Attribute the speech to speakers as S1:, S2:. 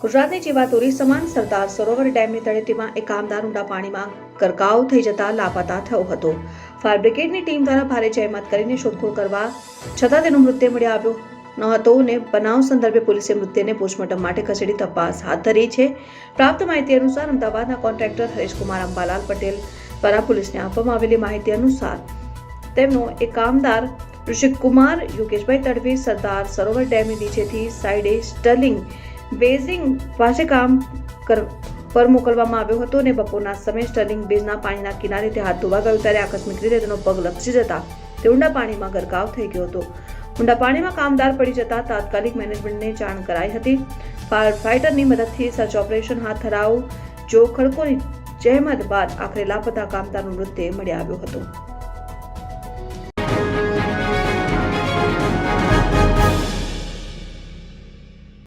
S1: ગુજરાતની જીવાદોરી સમાન સરદાર સરોવર ડેમની તળેટીમાં એક કામદાર ઊંડા પાણીમાં ગરકાવ થઈ જતા લાપતા થયો હતો. ફાયર બ્રિગેડની ટીમ દ્વારા ભારે જહેમત કરીને શોધખોળ કરવા છતાં તેનો મૃતદેહ મળી આવ્યો ન હતો અને બનાવ સંદર્ભે પોલીસે મૃતદેહને પોસ્ટમોર્ટમ માટે ખસેડી તપાસ હાથ ધરી છે. પ્રાપ્ત માહિતી અનુસાર અમદાવાદના કોન્ટ્રાક્ટર હરેશકુમાર અંબાલાલ પટેલ દ્વારા પોલીસને આપવામાં આવેલી માહિતી અનુસાર તેમનો એક કામદાર ઋષિકકુમાર યોગેશભાઈ તડવી સરદાર સરોવર ડેમની નીચેથી સાઈડે સ્ટર્લિંગ બેઝિંગ પાસે કામ પર મોકલવામાં આવ્યો હતો અને બપોરના સમયે સ્ટર્લિંગ બેઝના પાણીના કિનારે તે હાથ ધોવા ગયો ત્યારે આકસ્મિક રીતે તેનો પગ લપસી જતા તે ઊંડા પાણીમાં ગરકાવ થઈ ગયો હતો. ઊંડા પાણીમાં કામદાર પડી જતા તાત્કાલિક મેનેજમેન્ટને જાણ કરાઈ હતી. ફાયર ફાઇટરની મદદથી સર્ચ ઓપરેશન હાથ ધરાયું. જો ખડકોની જહેમત બાદ આખરે લાપતા કામદારનો મૃતદેહ મળી આવ્યો હતો.